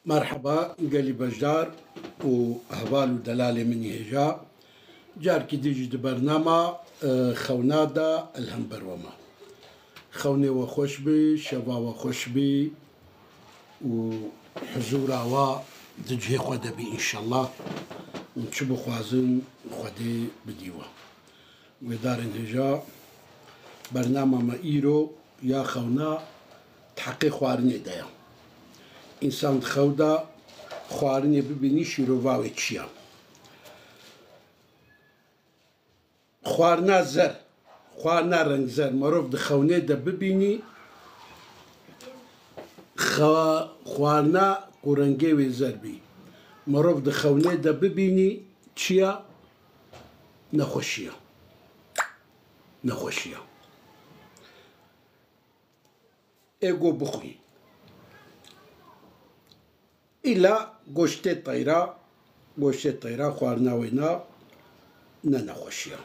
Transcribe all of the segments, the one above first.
مرحبا قالي بجدار وهبال ودلالي مني هجا جار كي ديجي برنامج خونادا الهمبروما خوني وخوش بي شبا وخوش بي وحزورا و دجي خود بي إن شاء الله ونشبو خوازن خودي بديوة ودارن هجا برنامج ما إيرو يا خونا تحقيق خوارني دايا إنسان خودا خوارني ببيني شيروفاوي تشيا خوارنا زر خوارنا رنگ زر مروف دخونه دا ببيني خوارنا قرنگي زر بي مروف دخونه دا ببيني تشيا نخوشيا ايغو بخوي إلا قشتي طيرة خوارنا وينا نخوشيا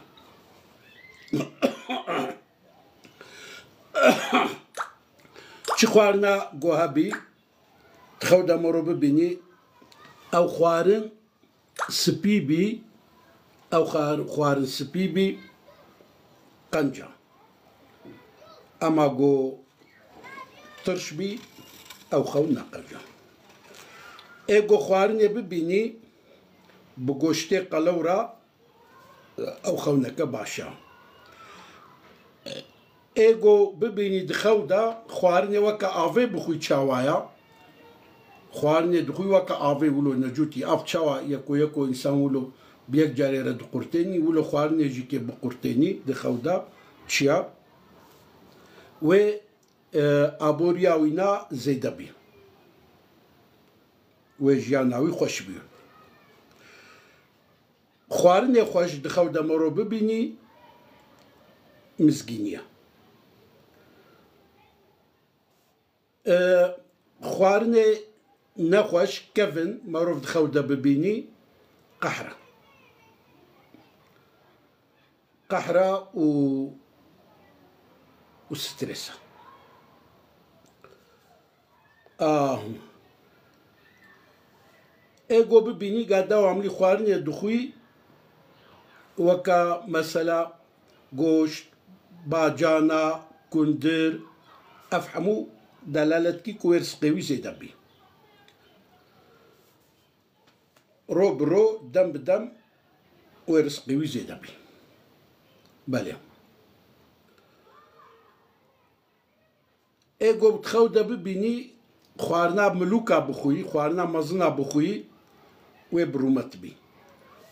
چی خوارنا گوهبی تخودا مرو ببینی او خوارن سپی بی او خوارن سپی بی قنجا اما گو ترش بی او خونا قنجا ایگو خوارن ببینی بگوشتی قلورا او خونك باشا ايغو ببيني دخودا خوارني وكا افي بخوي تشاوايا خوارني دخوي وكا افي ولو نجوتي اف تشاوا يكو انسان ولو بيك جاري رد قرتيني ولو خوارني جيكي بقرتيني دخودا تشيا و ابورياوينا زيدبي وجياناوي خوشبي خوارني خوش دخودا مرو ببيني مزگینیه خوارنه نخوش كفن مروف دخودا ببيني قحرة وستريسة ايغو ببيني قاعدة وعملي خوارنه دخوي وكا مثلا گوشت باجانا كندر افهموا دلالتكي كويرس قوي زيدا بي رو برو دم بدم كويرس قوي زيدا بي بله ايغو بتخودا ببيني خوارنا ملوكا بخوي خوارنا مزنا بخوي وبرومت بي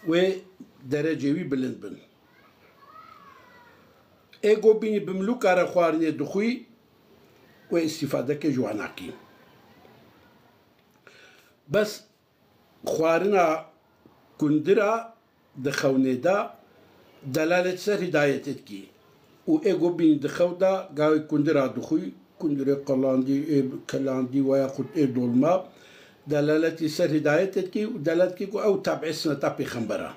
ودرجة وي بلند بن ايغو بيني بملوك على خوارني دخوي واستفادة كجواناكي بس خوارنا كندرا دخوني دا دلالة سر هدايتك و ايغو بيني دخودا قاوي كندرا دخوي كندرا قلاندي كلاندي وياخد دولما دلالة سر هدايتك ودلالتك او تابع سنة تابي خنبرا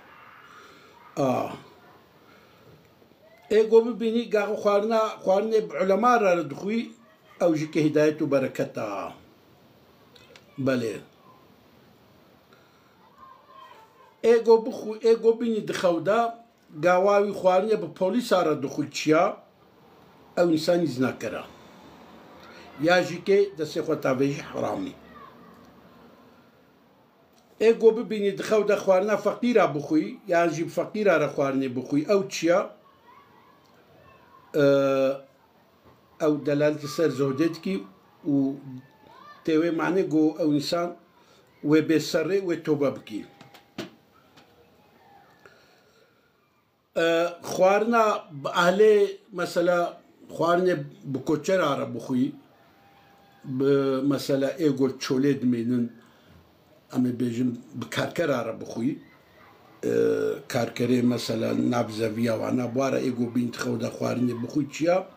ايغو ببيني قاعو خوارنا بعلماء ردخوي او جيكي هدايته بركتا بله ايغو بيني دخودا قاواوي خوارنا ببوليس ردخوي تشيا او انسان يزناكرا يا جيكي دسي خوتا بيجي حرامي ايغو ببيني دخودا خوارنا فقيرة بخوي يعني جيب فقيرة رخوارنا بخوي او تشيا او دلالة سر زهدتكي و تيوي معني جو او انسان وبسري وتوبابكي خوارنا باهلي مثلا خوارنا بكوتشر عرب بخوي مثلا ايغو تشوليد منن اما بيجن بكاركر عرب بخوي كاركري مثلا نابزافيا وانا بوارا ايغو بنت خودا خوارني بخوي تشيا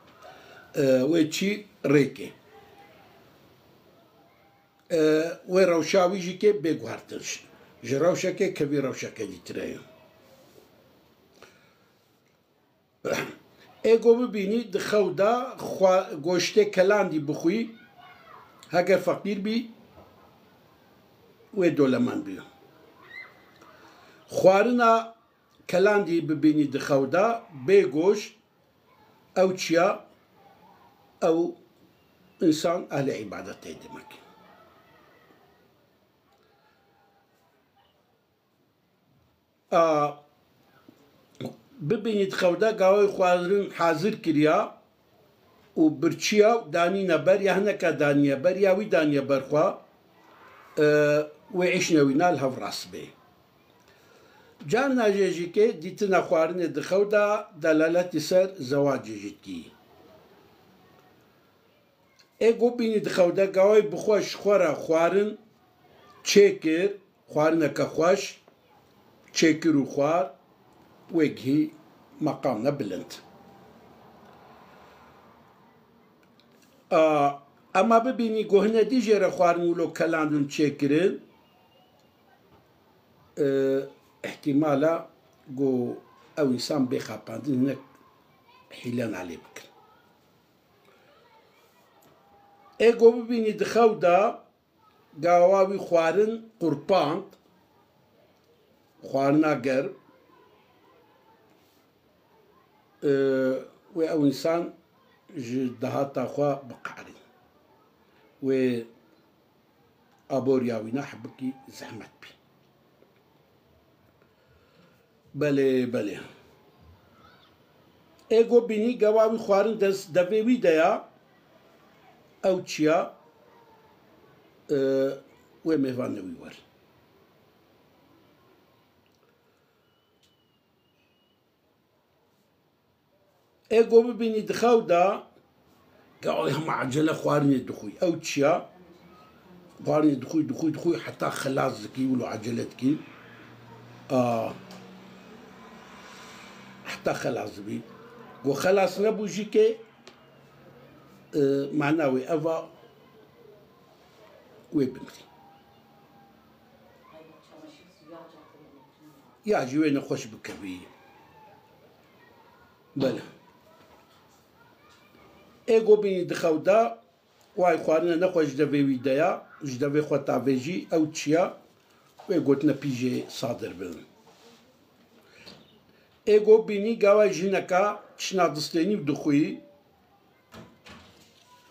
ويتشي ريكي وروشاوي جيكي بيغوارتش جروشكي كبي روشكي ديتريو ايغو ببيني دخودا گوشتي كلاندي بخوي هاگر فقير بي وێ دۆلەمان بێ خواردنە کەلاندی ببینی دخەودا بێگۆشت ئەو چییە ئەو ئینسان ئەهلی عیبادەت تێدەمەکە ببینیت خەودا گاوای خواردن حازر کردیا و برچیە و دانینە بەر یا هەنەکە دانیە بەر یاوی دانیە بەرخوا وێ عیشنەوی نال هەڤڕاست بێ جان ناژێژیکێ دیتنە خواردنێ دخەودا دەلالەتی سەر زەواجێژیتکی ئێگۆ بینی دخەودا گاوای بخۆش خۆرە خواردن چێ کرد خواردنەکە خۆش چێ کرد و خوارد وێگهی مەقام نەبلند ئەما ببینی گۆهنە دیژێرە خواردن ولۆ کەلاندن چێکردن احتیمالە گۆ ئەو ئینسان بێخاپاندن هەنێک حیلە نالێ بکەن ئێگۆ ببینی دخەودا گاواوی خواردن قورپاند خواردنا گەرم وێ ئەو ئینسان ji dehata xwe biqerî wê aboriya wî ne hebikî zehmet bî belê belê êgo bînî gewa wî xwarin devê wî de ya ew çiya wê mêvanê wî wer êgo bibînî dixewda gawê hema ecele xwarinê dixwî ew çiya xwarinê dixwî heta xilas dikî wilo ecele dikî heta xelas dibî got xelas nebû jî kê mena wê eva wê bimirî ya jî wê nexweş bikevî bele êgo bînî dixewda wای xwarinê nexwe ji devê wî de ya ji devê xwe tavê jî ew çiya wê gotine pîjê sadir bin êgo bînî gawa jineka çina distênî dixwî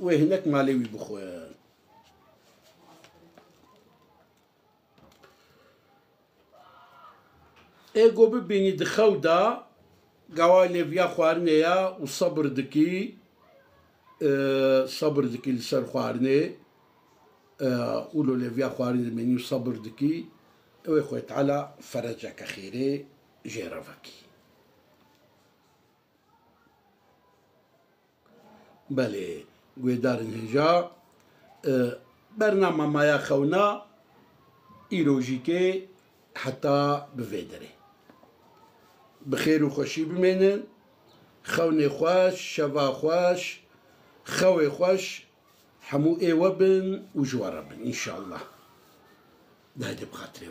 wê hinek malê wî bixwe êgo bibînî dixewda gawa lêviya xwarinê ya û sebir dikî صبر دكي لسر خوارني ولو لفيا خوارني مني صبر دكي ويخوي تعالى فرجك خيري جيرفكي بلي قدار الهجا برنامج ما يا خونا إيروجيكي حتى بفيدري بخير وخوشي بمنن خوني خوش شفا خوش خوي خوش حمو ايوه بن وجواره بن ان شاء الله ده بخاطري